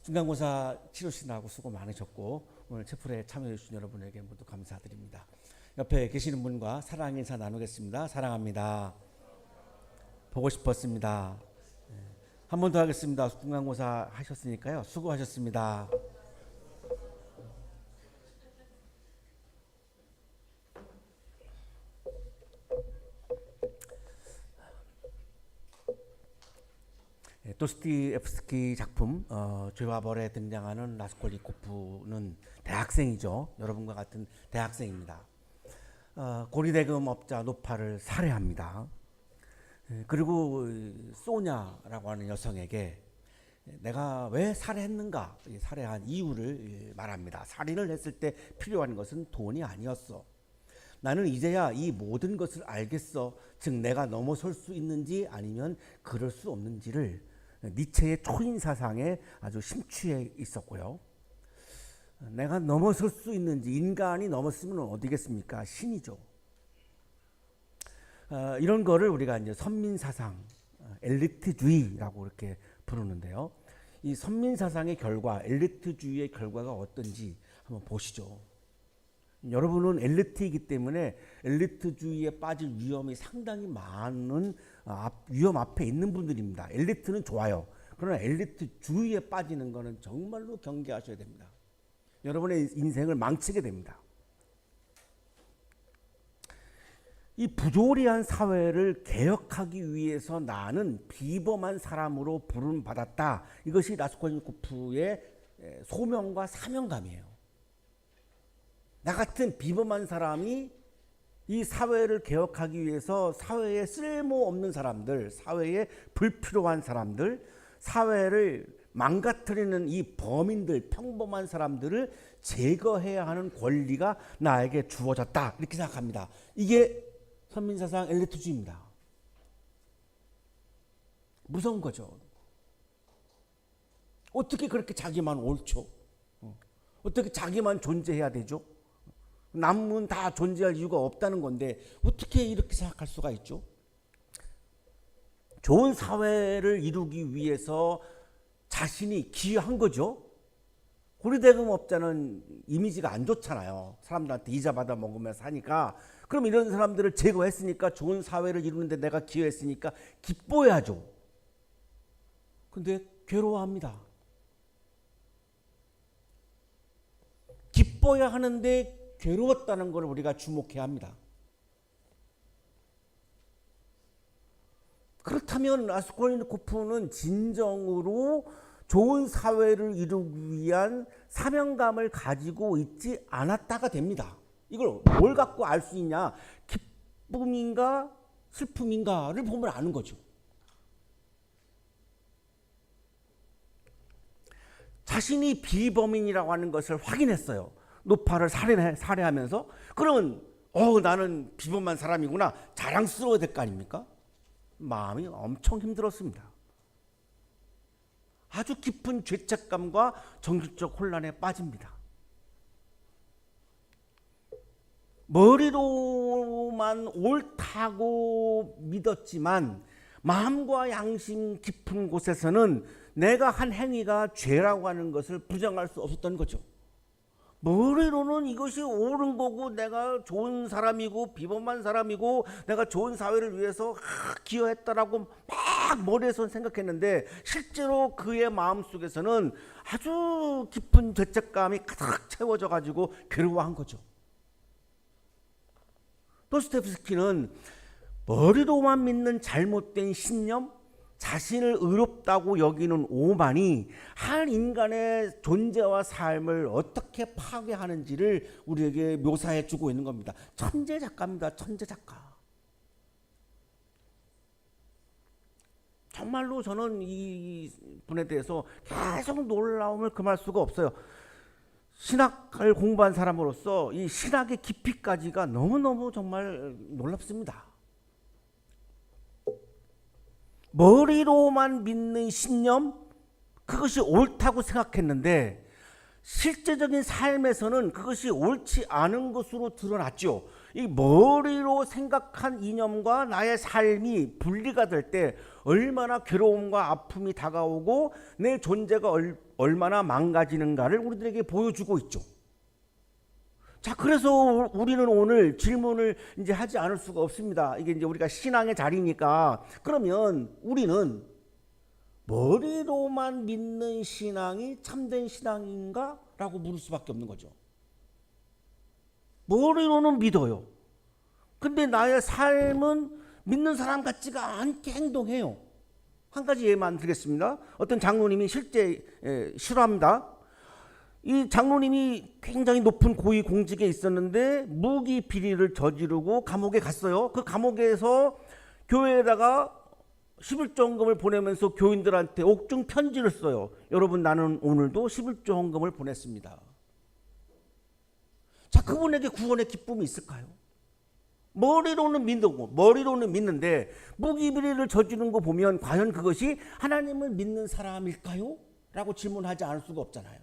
중간고사 치르시느라고 수고 많으셨고 오늘 채플에 참여해 주신 여러분에게 모두 감사드립니다. 옆에 계시는 분과 사랑 인사 나누겠습니다. 사랑합니다. 보고 싶었습니다. 한 번 더 하겠습니다. 중간고사 하셨으니까요. 수고하셨습니다. 도스토옙스키 작품 죄와 벌에 등장하는 라스콜니코프는 대학생이죠. 여러분과 같은 대학생입니다. 고리대금업자 노파를 살해합니다. 그리고 소냐라고 하는 여성에게 내가 왜 살해했는가, 살해한 이유를 말합니다. 살인을 했을 때 필요한 것은 돈이 아니었어. 나는 이제야 이 모든 것을 알겠어. 즉 내가 넘어설 수 있는지 아니면 그럴 수 없는지를. 니체의 초인 사상에 아주 심취해 있었고요. 내가 넘어설 수 있는지, 인간이 넘었으면 어디겠습니까? 신이죠. 이런 거를 우리가 이제 선민 사상, 엘리트주의라고 이렇게 부르는데요. 이 선민 사상의 결과, 엘리트주의의 결과가 어떤지 한번 보시죠. 여러분은 엘리트이기 때문에 엘리트주의에 빠질 위험이 상당히 많은 위험 앞에 있는 분들입니다. 엘리트는 좋아요. 그러나 엘리트주의에 빠지는 것은 정말로 경계하셔야 됩니다. 여러분의 인생을 망치게 됩니다. 이 부조리한 사회를 개혁하기 위해서 나는 비범한 사람으로 부름받았다. 이것이 라스콜니코프의 소명과 사명감이에요. 나 같은 비범한 사람이 이 사회를 개혁하기 위해서 사회에 쓸모없는 사람들, 사회에 불필요한 사람들, 사회를 망가뜨리는 이 범인들, 평범한 사람들을 제거해야 하는 권리가 나에게 주어졌다. 이렇게 생각합니다. 이게 선민사상 엘리트주의입니다. 무서운 거죠. 어떻게 그렇게 자기만 옳죠? 어떻게 자기만 존재해야 되죠? 남은 다 존재할 이유가 없다는 건데 어떻게 이렇게 생각할 수가 있죠? 좋은 사회를 이루기 위해서 자신이 기여한 거죠. 고리대금업자는 이미지가 안 좋잖아요. 사람들한테 이자 받아 먹으면서 사니까. 그럼 이런 사람들을 제거했으니까 좋은 사회를 이루는데 내가 기여했으니까 기뻐해야죠. 근데 괴로워합니다. 기뻐야 하는데 괴로웠다는 걸 우리가 주목해야 합니다. 그렇다면 라스콜니코프는 진정으로 좋은 사회를 이루기 위한 사명감을 가지고 있지 않았다가 됩니다. 이걸 뭘 갖고 알 수 있냐? 기쁨인가 슬픔인가를 보면 아는 거죠. 자신이 비범인이라고 하는 것을 확인했어요. 노파를 살해하면서. 그러면 나는 비범한 사람이구나 자랑스러워야 될 거 아닙니까? 마음이 엄청 힘들었습니다. 아주 깊은 죄책감과 정신적 혼란에 빠집니다. 머리로만 옳다고 믿었지만 마음과 양심 깊은 곳에서는 내가 한 행위가 죄라고 하는 것을 부정할 수 없었던 거죠. 머리로는 이것이 옳은 거고 내가 좋은 사람이고 비범한 사람이고 내가 좋은 사회를 위해서 기여했다라고 막 머리에서 생각했는데 실제로 그의 마음속에서는 아주 깊은 죄책감이 가득 채워져 가지고 괴로워한 거죠. 도스토옙스키는 머리로만 믿는 잘못된 신념, 자신을 의롭다고 여기는 오만이 한 인간의 존재와 삶을 어떻게 파괴하는지를 우리에게 묘사해 주고 있는 겁니다. 천재 작가입니다. 천재 작가. 정말로 저는 이 분에 대해서 계속 놀라움을 금할 수가 없어요. 신학을 공부한 사람으로서 이 신학의 깊이까지가 너무너무 정말 놀랍습니다. 머리로만 믿는 신념, 그것이 옳다고 생각했는데 실제적인 삶에서는 그것이 옳지 않은 것으로 드러났죠. 이 머리로 생각한 이념과 나의 삶이 분리가 될 때 얼마나 괴로움과 아픔이 다가오고 내 존재가 얼마나 망가지는가를 우리들에게 보여주고 있죠. 자, 그래서 우리는 오늘 질문을 이제 하지 않을 수가 없습니다. 이게 이제 우리가 신앙의 자리니까, 그러면 우리는 머리로만 믿는 신앙이 참된 신앙인가? 라고 물을 수밖에 없는 거죠. 머리로는 믿어요. 근데 나의 삶은 믿는 사람 같지가 않게 행동해요. 한 가지 예만 드리겠습니다. 어떤 장로님이 실제 실화입니다. 이 장로님이 굉장히 높은 고위 공직에 있었는데 무기 비리를 저지르고 감옥에 갔어요. 그 감옥에서 교회에다가 11조 헌금을 보내면서 교인들한테 옥중 편지를 써요. 여러분, 나는 오늘도 11조 헌금을 보냈습니다. 자, 그분에게 구원의 기쁨이 있을까요? 머리로는 믿고, 머리로는 믿는데 무기 비리를 저지른 거 보면 과연 그것이 하나님을 믿는 사람일까요? 라고 질문하지 않을 수가 없잖아요.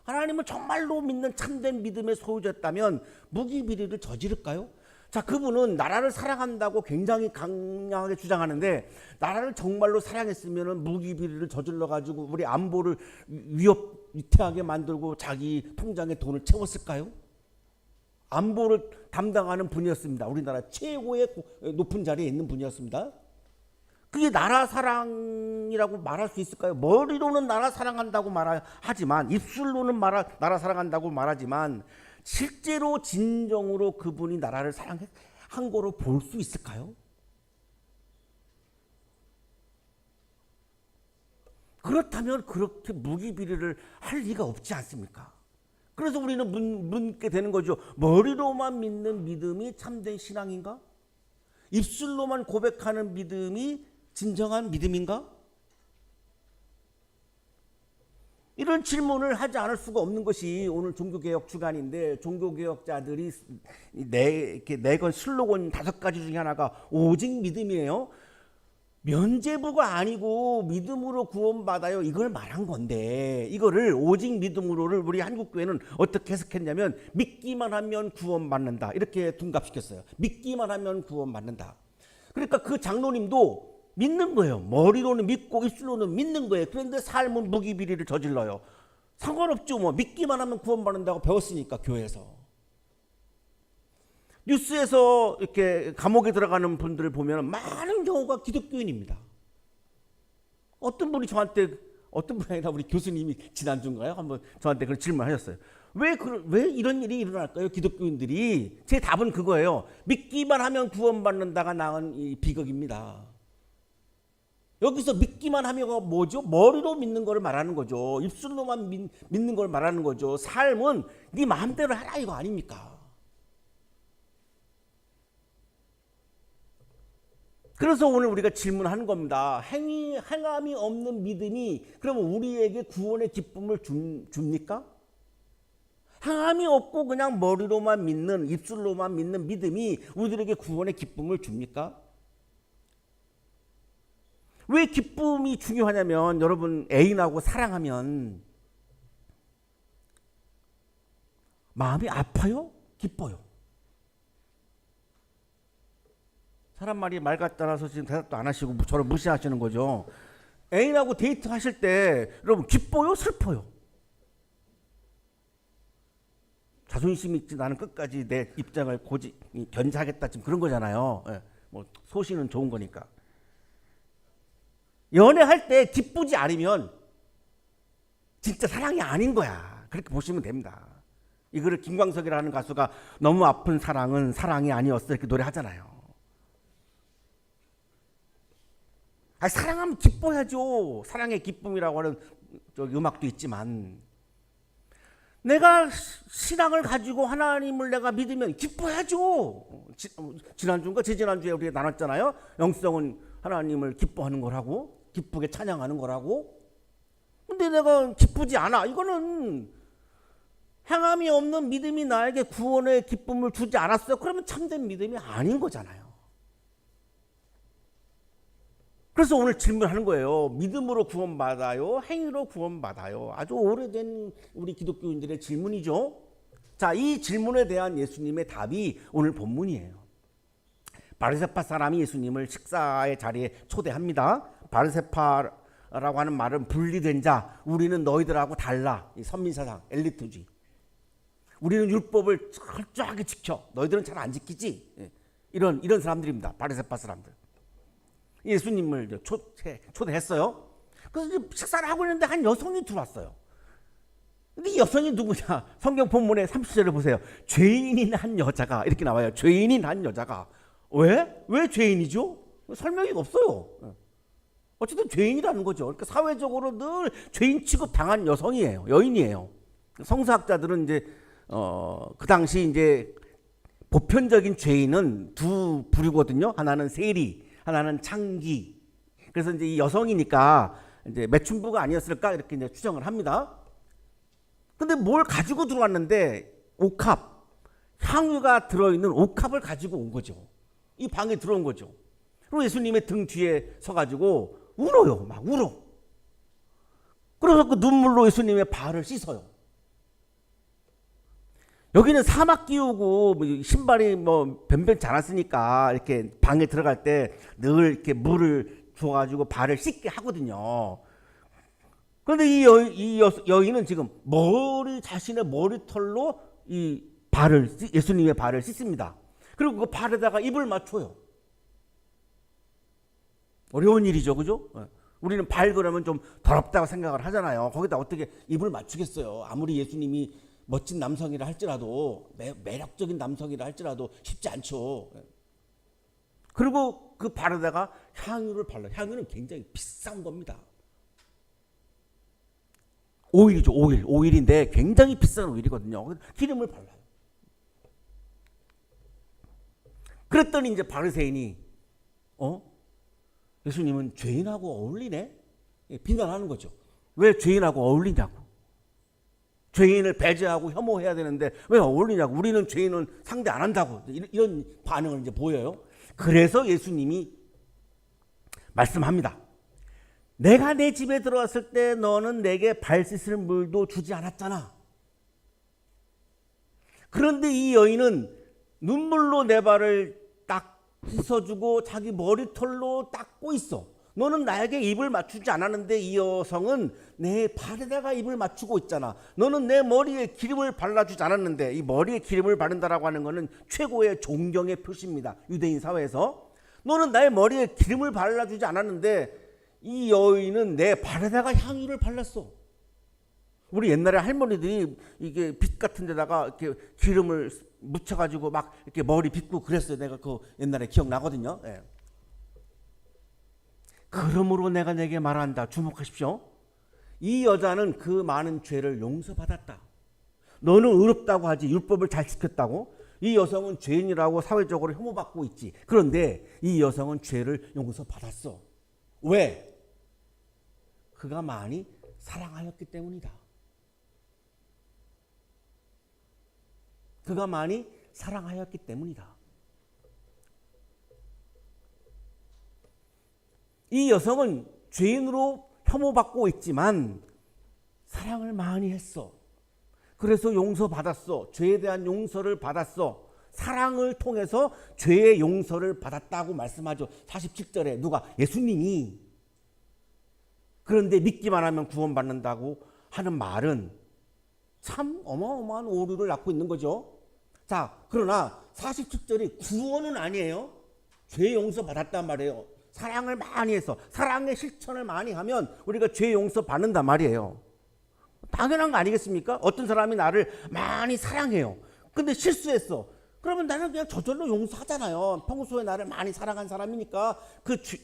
하나님을 정말로 믿는 참된 믿음의 소유자였다면 무기 비리를 저지를까요? 자, 그분은 나라를 사랑한다고 굉장히 강력하게 주장하는데, 나라를 정말로 사랑했으면 무기 비리를 저질러 가지고 우리 안보를 위태하게 만들고 자기 통장에 돈을 채웠을까요? 안보를 담당하는 분이었습니다. 우리나라 최고의 높은 자리에 있는 분이었습니다. 그게 나라 사랑이라고 말할 수 있을까요? 머리로는 나라 사랑한다고 말하지만, 입술로는 나라 사랑한다고 말하지만, 실제로 진정으로 그분이 나라를 사랑한 거로 볼 수 있을까요? 그렇다면 그렇게 무기비리를 할 리가 없지 않습니까? 그래서 우리는 묻게 되는 거죠. 머리로만 믿는 믿음이 참된 신앙인가? 입술로만 고백하는 믿음이 진정한 믿음인가? 이런 질문을 하지 않을 수가 없는 것이 오늘 종교개혁 주간인데, 종교개혁자들이 내건 슬로건 5가지 중에 하나가 오직 믿음이에요. 면죄부가 아니고 믿음으로 구원받아요, 이걸 말한 건데, 이거를 오직 믿음으로를 우리 한국교회는 어떻게 해석했냐면 믿기만 하면 구원받는다, 이렇게 둔갑시켰어요. 믿기만 하면 구원받는다. 그러니까 그 장로님도 믿는 거예요. 머리로는 믿고 입술로는 믿는 거예요. 그런데 삶은 무기비리를 저질러요. 상관없죠. 뭐 믿기만 하면 구원받는다고 배웠으니까, 교회에서. 뉴스에서 이렇게 감옥에 들어가는 분들을 보면 많은 경우가 기독교인입니다. 어떤 분이 아니라 우리 교수님이 지난주인가요? 한번 저한테 그런 질문하셨어요. 왜 이런 일이 일어날까요? 기독교인들이. 제 답은 그거예요. 믿기만 하면 구원받는다가 나은 이 비극입니다. 여기서 믿기만 하면 뭐죠? 머리로 믿는 걸 말하는 거죠. 입술로만 믿는 걸 말하는 거죠. 삶은 네 마음대로 하라, 이거 아닙니까? 그래서 오늘 우리가 질문하는 겁니다. 행함이 없는 믿음이 그러면 우리에게 구원의 기쁨을 줍니까? 행함이 없고 그냥 머리로만 믿는, 입술로만 믿는 믿음이 우리들에게 구원의 기쁨을 줍니까? 왜 기쁨이 중요하냐면, 여러분, 애인하고 사랑하면 마음이 아파요? 기뻐요? 사람 말이 말 같다라서 지금 대답도 안 하시고 저를 무시하시는 거죠. 애인하고 데이트 하실 때 여러분 기뻐요? 슬퍼요? 자존심 있지, 나는 끝까지 내 입장을 견제하겠다, 지금 그런 거잖아요. 뭐 소신은 좋은 거니까. 연애할 때 기쁘지 않으면 진짜 사랑이 아닌 거야, 그렇게 보시면 됩니다. 이거를 김광석이라는 가수가 너무 아픈 사랑은 사랑이 아니었어, 이렇게 노래하잖아요. 사랑하면 기뻐야죠. 사랑의 기쁨이라고 하는 음악도 있지만, 내가 신앙을 가지고 하나님을 내가 믿으면 기뻐야죠. 지난주인가 재지난주에 우리가 나눴잖아요. 영성은 하나님을 기뻐하는 거라고, 기쁘게 찬양하는 거라고. 근데 내가 기쁘지 않아, 이거는 행함이 없는 믿음이 나에게 구원의 기쁨을 주지 않았어요. 그러면 참된 믿음이 아닌 거잖아요. 그래서 오늘 질문하는 거예요. 믿음으로 구원받아요? 행위로 구원받아요? 아주 오래된 우리 기독교인들의 질문이죠. 자, 이 질문에 대한 예수님의 답이 오늘 본문이에요. 바리새파 사람이 예수님을 식사의 자리에 초대합니다. 바리새파 라고 하는 말은 분리된 자, 우리는 너희들하고 달라. 이 선민사상, 엘리트주의. 우리는 율법을 철저하게 지켜. 너희들은 잘 안 지키지. 이런 사람들입니다. 바리새파 사람들. 예수님을 초대했어요. 그래서 식사를 하고 있는데 한 여성이 들어왔어요. 근데 이 여성이 누구냐? 성경 본문의 30절을 보세요. 죄인인 한 여자가 이렇게 나와요. 죄인인 한 여자가. 왜 죄인이죠? 설명이 없어요. 어쨌든 죄인이라는 거죠. 그러니까 사회적으로 늘 죄인 취급 당한 여성이에요. 여인이에요. 성서학자들은 이제 그 당시 이제 보편적인 죄인은 두 부류거든요. 하나는 세리, 하나는 창기. 그래서 이제 이 여성이니까 이제 매춘부가 아니었을까 이렇게 이제 추정을 합니다. 근데 뭘 가지고 들어왔는데 옥합, 향유가 들어있는 옥합을 가지고 온 거죠. 이 방에 들어온 거죠. 그리고 예수님의 등 뒤에 서가지고 울어요. 막 울어. 그래서 그 눈물로 예수님의 발을 씻어요. 여기는 사막 끼우고 신발이 변변치 않았으니까 이렇게 방에 들어갈 때 늘 이렇게 물을 줘가지고 발을 씻게 하거든요. 그런데 이 여인은 지금 자신의 머리털로 이 예수님의 발을 씻습니다. 그리고 그 발에다가 입을 맞춰요. 어려운 일이죠, 그죠? 우리는 발 그러면 좀 더럽다고 생각을 하잖아요. 거기다 어떻게 입을 맞추겠어요? 아무리 예수님이 멋진 남성이라 할지라도, 매력적인 남성이라 할지라도 쉽지 않죠. 그리고 그 발에다가 향유를 발라요. 향유는 굉장히 비싼 겁니다. 오일이죠, 오일. 오일인데 굉장히 비싼 오일이거든요. 기름을 발라요. 그랬더니 이제 바리새인이 예수님은 죄인하고 어울리네? 비난하는 거죠. 왜 죄인하고 어울리냐고. 죄인을 배제하고 혐오해야 되는데 왜 어울리냐고. 우리는 죄인은 상대 안 한다고. 이런 반응을 이제 보여요. 그래서 예수님이 말씀합니다. 내가 내 집에 들어왔을 때 너는 내게 발 씻을 물도 주지 않았잖아. 그런데 이 여인은 눈물로 내 발을 딱 씻어주고 자기 머리털로 닦고 있어. 너는 나에게 입을 맞추지 않았는데 이 여성은 내 발에다가 입을 맞추고 있잖아. 너는 내 머리에 기름을 발라주지 않았는데, 이 머리에 기름을 바른다라고 하는 것은 최고의 존경의 표시입니다. 유대인 사회에서. 너는 나의 머리에 기름을 발라주지 않았는데 이 여인은 내 발에다가 향유를 발랐어. 우리 옛날에 할머니들이 이게 빗 같은 데다가 이렇게 기름을 묻혀가지고 막 이렇게 머리 빗고 그랬어요. 내가 그 옛날에 기억나거든요. 예. 그러므로 내가 내게 말한다. 주목하십시오. 이 여자는 그 많은 죄를 용서받았다. 너는 의롭다고 하지, 율법을 잘 지켰다고. 이 여성은 죄인이라고 사회적으로 혐오받고 있지. 그런데 이 여성은 죄를 용서받았어. 왜? 그가 많이 사랑하였기 때문이다. 그가 많이 사랑하였기 때문이다. 이 여성은 죄인으로 혐오받고 있지만 사랑을 많이 했어. 그래서 용서받았어. 죄에 대한 용서를 받았어. 사랑을 통해서 죄의 용서를 받았다고 말씀하죠. 47절에 누가? 예수님이. 그런데 믿기만 하면 구원받는다고 하는 말은 참 어마어마한 오류를 낳고 있는 거죠. 자, 그러나 47절이 구원은 아니에요. 죄 용서 받았단 말이에요. 사랑을 많이 해서, 사랑의 실천을 많이 하면 우리가 죄 용서 받는단 말이에요. 당연한 거 아니겠습니까? 어떤 사람이 나를 많이 사랑해요. 근데 실수했어. 그러면 나는 그냥 저절로 용서하잖아요. 평소에 나를 많이 사랑한 사람이니까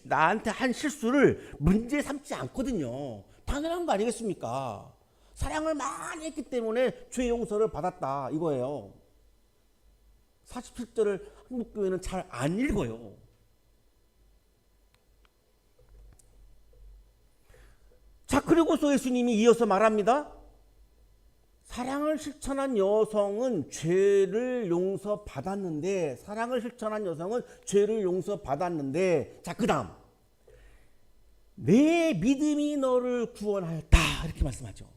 나한테 한 실수를 문제 삼지 않거든요. 당연한 거 아니겠습니까? 사랑을 많이 했기 때문에 죄 용서를 받았다 이거예요. 47절을 한국교회는 잘 안 읽어요. 자, 그리고서 예수님이 이어서 말합니다. 사랑을 실천한 여성은 죄를 용서받았는데, 사랑을 실천한 여성은 죄를 용서받았는데, 자, 그 다음 내 믿음이 너를 구원하였다 이렇게 말씀하죠.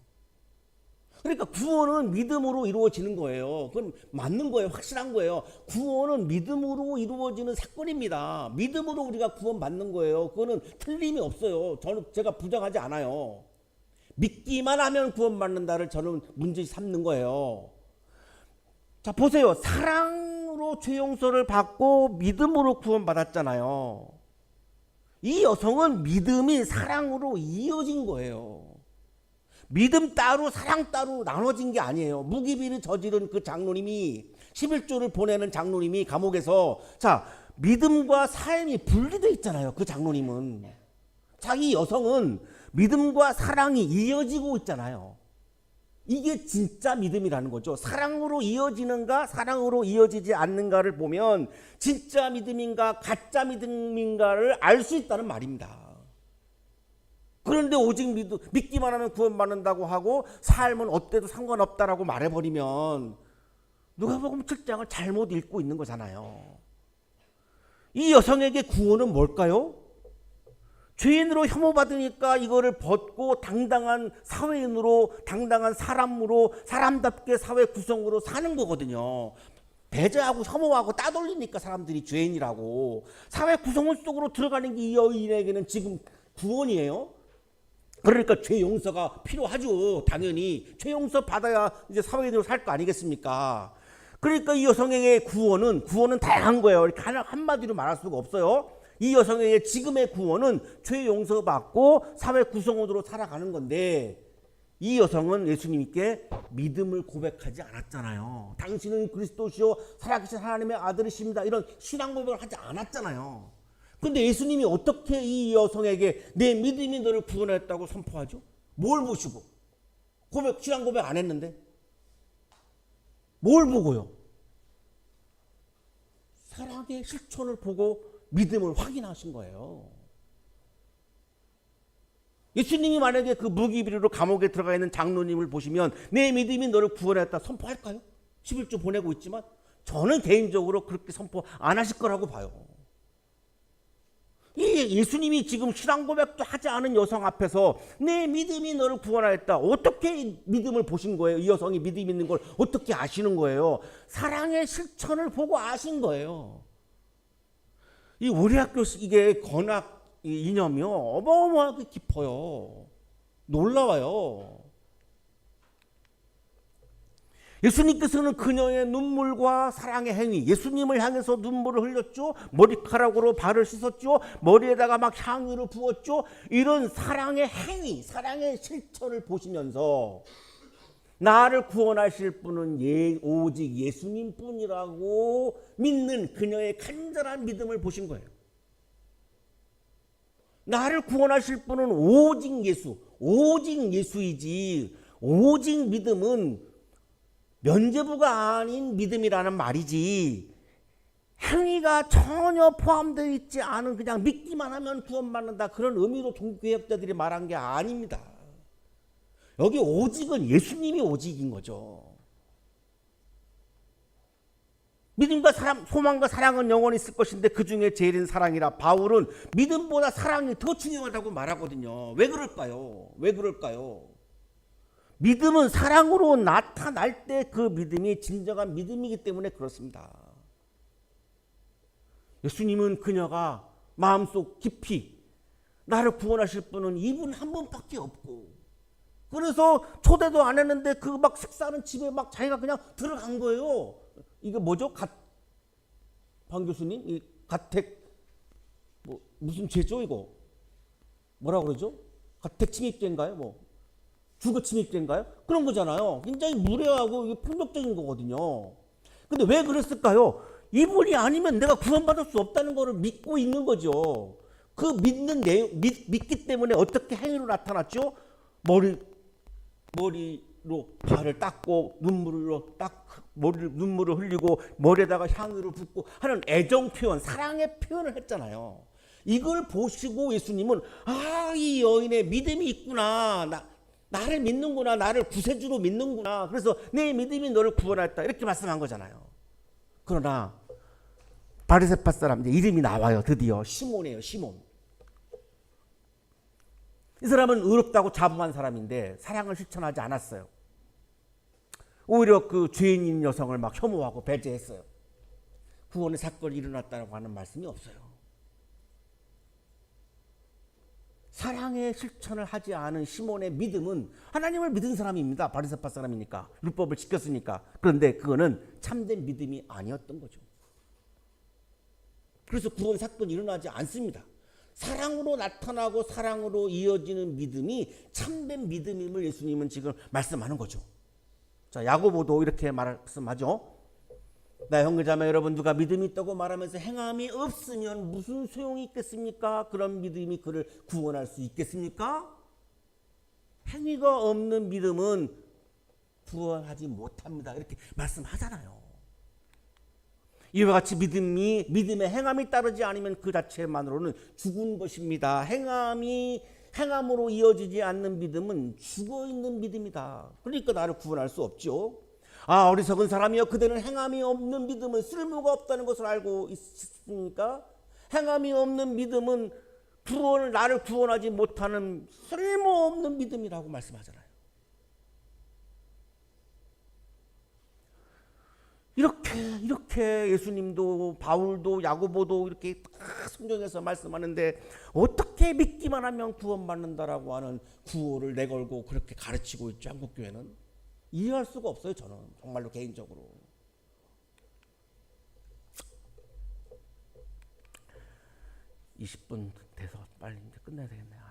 그러니까 구원은 믿음으로 이루어지는 거예요. 그건 맞는 거예요. 확실한 거예요. 구원은 믿음으로 이루어지는 사건입니다. 믿음으로 우리가 구원받는 거예요. 그거는 틀림이 없어요. 제가 부정하지 않아요. 믿기만 하면 구원받는다를 저는 문제시 삼는 거예요. 자, 보세요. 사랑으로 죄 용서를 받고 믿음으로 구원받았잖아요. 이 여성은 믿음이 사랑으로 이어진 거예요. 믿음 따로 사랑 따로 나눠진 게 아니에요. 무기비를 저지른 그 장로님이 11조를 보내는 장로님이 감옥에서 자, 믿음과 삶이 분리되어 있잖아요. 그 장로님은. 자기 여성은 믿음과 사랑이 이어지고 있잖아요. 이게 진짜 믿음이라는 거죠. 사랑으로 이어지는가 사랑으로 이어지지 않는가를 보면 진짜 믿음인가 가짜 믿음인가를 알 수 있다는 말입니다. 그런데 오직 믿기만 하면 구원받는다고 하고 삶은 어때도 상관없다라고 말해버리면 누가복음 7장을 잘못 읽고 있는 거잖아요. 이 여성에게 구원은 뭘까요? 죄인으로 혐오받으니까 이거를 벗고 당당한 사회인으로 당당한 사람으로 사람답게 사회 구성으로 사는 거거든요. 배제하고 혐오하고 따돌리니까 사람들이 죄인이라고. 사회 구성 속으로 들어가는 게 이 여인에게는 지금 구원이에요. 그러니까 죄 용서가 필요하죠. 당연히 죄 용서 받아야 이제 사회인으로 살 거 아니겠습니까? 그러니까 이 여성에게 구원은 다양한 거예요. 이렇게 한마디로 말할 수가 없어요. 이 여성에게 지금의 구원은 죄 용서받고 사회 구성원으로 살아가는 건데 이 여성은 예수님께 믿음을 고백하지 않았잖아요. 당신은 그리스도시요 살아계신 하나님의 아들이십니다. 이런 신앙 고백을 하지 않았잖아요. 근데 예수님이 어떻게 이 여성에게 내 믿음이 너를 구원했다고 선포하죠? 뭘 보시고? 신앙 고백 안 했는데? 뭘 보고요? 사랑의 실천을 보고 믿음을 확인하신 거예요. 예수님이 만약에 그 무기비리로 감옥에 들어가 있는 장로님을 보시면 내 믿음이 너를 구원했다 선포할까요? 11조 보내고 있지만 저는 개인적으로 그렇게 선포 안 하실 거라고 봐요. 예수님이 지금 신앙 고백도 하지 않은 여성 앞에서 내 믿음이 너를 구원하였다. 어떻게 믿음을 보신 거예요? 이 여성이 믿음 있는 걸 어떻게 아시는 거예요? 사랑의 실천을 보고 아신 거예요. 이 우리 학교 이게 건학 이념이요 어마어마하게 깊어요. 놀라워요. 예수님께서는 그녀의 눈물과 사랑의 행위, 예수님을 향해서 눈물을 흘렸죠. 머리카락으로 발을 씻었죠. 머리에다가 막 향유를 부었죠. 이런 사랑의 행위, 사랑의 실천을 보시면서 나를 구원하실 분은 오직 예수님뿐이라고 믿는 그녀의 간절한 믿음을 보신 거예요. 나를 구원하실 분은 오직 예수이지 오직 믿음은 면죄부가 아닌 믿음이라는 말이지 행위가 전혀 포함되어 있지 않은 그냥 믿기만 하면 구원받는다 그런 의미로 종교개혁자들이 말한 게 아닙니다. 여기 오직은 예수님이 오직인 거죠. 믿음과 소망과 사랑은 영원히 있을 것인데 그 중에 제일인 사랑이라 바울은 믿음보다 사랑이 더 중요하다고 말하거든요. 왜 그럴까요? 믿음은 사랑으로 나타날 때 그 믿음이 진정한 믿음이기 때문에 그렇습니다. 예수님은 그녀가 마음속 깊이 나를 구원하실 분은 이분 한 분밖에 없고 그래서 초대도 안 했는데 그 막 식사하는 집에 막 자기가 그냥 들어간 거예요. 이게 뭐죠? 방 교수님? 이 가택 무슨 죄죠 이거? 뭐라 그러죠? 가택 침입죄인가요? 주거 침입죄인가요? 그런 거잖아요. 굉장히 무례하고 폭력적인 거거든요. 근데 왜 그랬을까요? 이분이 아니면 내가 구원받을 수 없다는 것을 믿고 있는 거죠. 그 믿는 내용, 믿기 때문에 어떻게 행위로 나타났죠? 머리로 발을 닦고 눈물을 흘리고 머리에다가 향유를 붓고 하는 애정 표현, 사랑의 표현을 했잖아요. 이걸 보시고 예수님은 이 여인의 믿음이 있구나. 나를 믿는구나. 나를 구세주로 믿는구나. 그래서 내 믿음이 너를 구원했다. 이렇게 말씀한 거잖아요. 그러나 바리새파 사람 이름이 나와요. 드디어 시몬이에요. 시몬. 이 사람은 의롭다고 자부한 사람인데 사랑을 실천하지 않았어요. 오히려 그 죄인인 여성을 막 혐오하고 배제했어요. 구원의 사건이 일어났다고 하는 말씀이 없어요. 사랑의 실천을 하지 않은 시몬의 믿음은 하나님을 믿은 사람입니다. 바리새파 사람이니까, 율법을 지켰으니까. 그런데 그거는 참된 믿음이 아니었던 거죠. 그래서 구원 사건이 일어나지 않습니다. 사랑으로 나타나고 사랑으로 이어지는 믿음이 참된 믿음임을 예수님은 지금 말씀하는 거죠. 자, 야고보도 이렇게 말씀하죠. 나 형제자매 여러분, 누가 믿음이 있다고 말하면서 행함이 없으면 무슨 소용이 있겠습니까? 그런 믿음이 그를 구원할 수 있겠습니까? 행위가 없는 믿음은 구원하지 못합니다. 이렇게 말씀하잖아요. 이와 같이 믿음의 행함이 따르지 않으면 그 자체만으로는 죽은 것입니다. 행함으로 이어지지 않는 믿음은 죽어있는 믿음이다. 그러니까 나를 구원할 수 없죠. 아, 어리석은 사람이여, 그대는 행함이 없는 믿음은 쓸모가 없다는 것을 알고 있습니까? 행함이 없는 믿음은 나를 구원하지 못하는 쓸모없는 믿음이라고 말씀하잖아요. 이렇게 예수님도 바울도 야고보도 이렇게 성경에서 말씀하는데 어떻게 믿기만 하면 구원받는다라고 하는 구호를 내걸고 그렇게 가르치고 있죠. 한국교회는 이해할 수가 없어요. 저는 정말로 개인적으로. (20분) 돼서 빨리 이제 끝내야 되겠네요.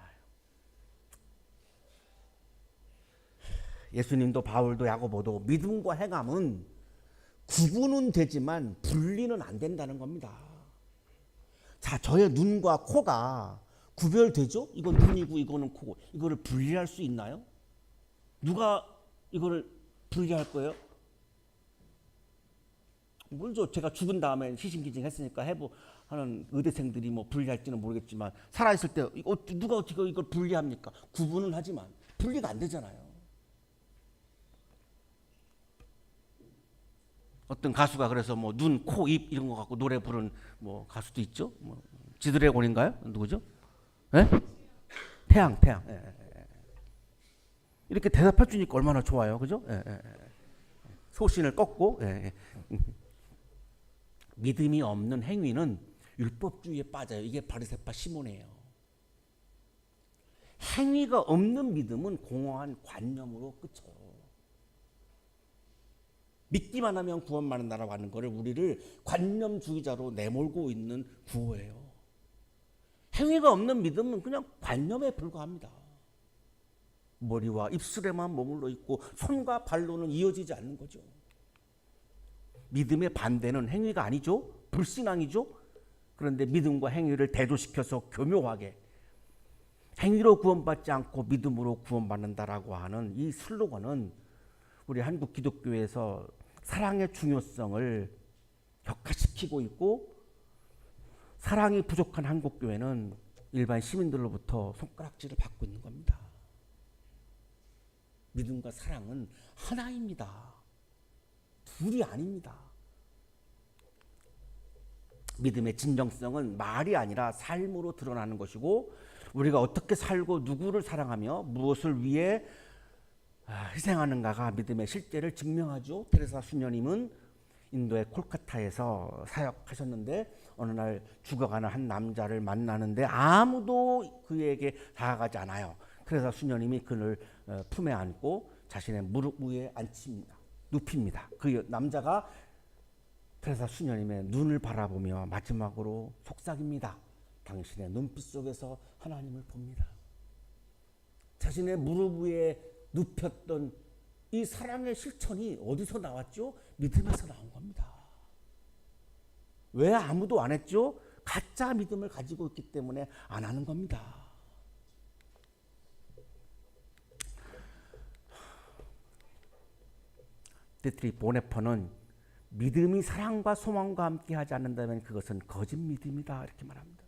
예수님도 바울도 야고보도 믿음과 행함은 구분은 되지만 분리는 안 된다는 겁니다. 자, 저의 눈과 코가 구별되죠? 이건 눈이고 이거는 코고. 이거를 분리할 수 있나요? 누가 이거를 분리할 거예요? 물론 제가 죽은 다음에 시신기증 했으니까 하는 의대생들이 뭐 분리할지는 모르겠지만 살아있을 때 누가 어떻게 이걸 분리합니까? 구분은 하지만 분리가 안 되잖아요. 어떤 가수가 그래서 뭐 눈, 코, 입 이런 거 갖고 노래 부른 뭐 가수도 있죠. 뭐 지드래곤인가요? 누구죠? 예? 태양. 이렇게 대답해 주니까 얼마나 좋아요, 그죠? 소신을 꺾고. 믿음이 없는 행위는 율법주의에 빠져요. 이게 바리새파 시몬이에요. 행위가 없는 믿음은 공허한 관념으로 그쳐요. 믿기만 하면 구원받는다라고 하는 것을 우리를 관념주의자로 내몰고 있는 구호예요. 행위가 없는 믿음은 그냥 관념에 불과합니다. 머리와 입술에만 머물러 있고 손과 발로는 이어지지 않는 거죠. 믿음의 반대는 행위가 아니죠. 불신앙이죠. 그런데 믿음과 행위를 대조시켜서 교묘하게 행위로 구원받지 않고 믿음으로 구원받는다라고 하는 이 슬로건은 우리 한국 기독교에서 사랑의 중요성을 격화시키고 있고, 사랑이 부족한 한국 교회는 일반 시민들로부터 손가락질을 받고 있는 겁니다. 믿음과 사랑은 하나입니다. 둘이 아닙니다. 믿음의 진정성은 말이 아니라 삶으로 드러나는 것이고, 우리가 어떻게 살고 누구를 사랑하며 무엇을 위해 희생하는가가 믿음의 실제를 증명하죠. 테레사 수녀님은 인도의 콜카타에서 사역하셨는데 어느 날 죽어가는 한 남자를 만나는데 아무도 그에게 다가가지 않아요. 테레사 수녀님이 그를 품에 안고 자신의 무릎 위에 눕힙니다. 그 남자가 테레사 수녀님의 눈을 바라보며 마지막으로 속삭입니다. 당신의 눈빛 속에서 하나님을 봅니다. 자신의 무릎 위에 눕혔던 이 사랑의 실천이 어디서 나왔죠? 믿음에서 나온 겁니다. 왜 아무도 안 했죠? 가짜 믿음을 가지고 있기 때문에 안 하는 겁니다. 디트리히 보네퍼는 믿음이 사랑과 소망과 함께 하지 않는다면 그것은 거짓 믿음이다, 이렇게 말합니다.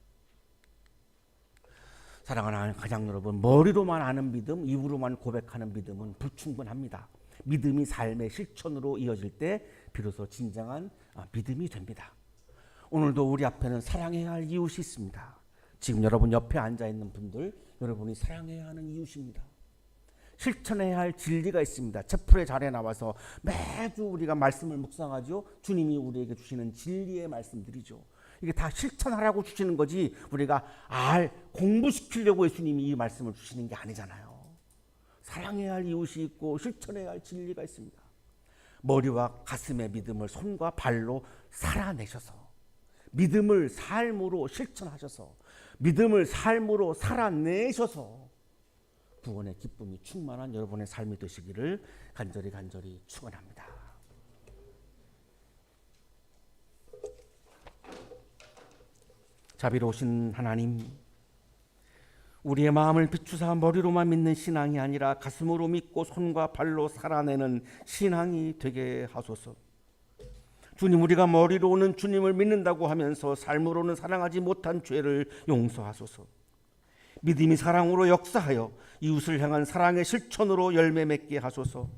사랑하는 가장 여러분, 머리로만 아는 믿음, 입으로만 고백하는 믿음은 불충분합니다. 믿음이 삶의 실천으로 이어질 때 비로소 진정한 믿음이 됩니다. 오늘도 우리 앞에는 사랑해야 할 이웃이 있습니다. 지금 여러분 옆에 앉아있는 분들, 여러분이 사랑해야 하는 이웃입니다. 실천해야 할 진리가 있습니다. 채플의 자리에 나와서 매주 우리가 말씀을 묵상하죠. 주님이 우리에게 주시는 진리의 말씀들이죠. 이게 다 실천하라고 주시는 거지 우리가 공부시키려고 예수님이 이 말씀을 주시는 게 아니잖아요. 사랑해야 할 이웃이 있고 실천해야 할 진리가 있습니다. 머리와 가슴의 믿음을 손과 발로 살아내셔서 믿음을 삶으로 실천하셔서 믿음을 삶으로 살아내셔서 구원의 기쁨이 충만한 여러분의 삶이 되시기를 간절히 축원합니다. 자비로우신 하나님, 우리의 마음을 비추사 머리로만 믿는 신앙이 아니라 가슴으로 믿고 손과 발로 살아내는 신앙이 되게 하소서. 주님, 우리가 머리로는 주님을 믿는다고 하면서 삶으로는 사랑하지 못한 죄를 용서하소서. 믿음이 사랑으로 역사하여 이웃을 향한 사랑의 실천으로 열매 맺게 하소서.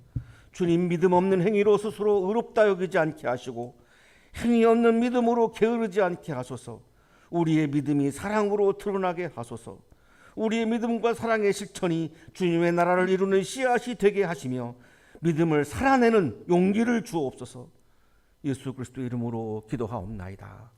주님, 믿음 없는 행위로 스스로 의롭다 여기지 않게 하시고 행위 없는 믿음으로 게으르지 않게 하소서. 우리의 믿음이 사랑으로 드러나게 하소서. 우리의 믿음과 사랑의 실천이 주님의 나라를 이루는 씨앗이 되게 하시며 믿음을 살아내는 용기를 주옵소서. 예수 그리스도 이름으로 기도하옵나이다.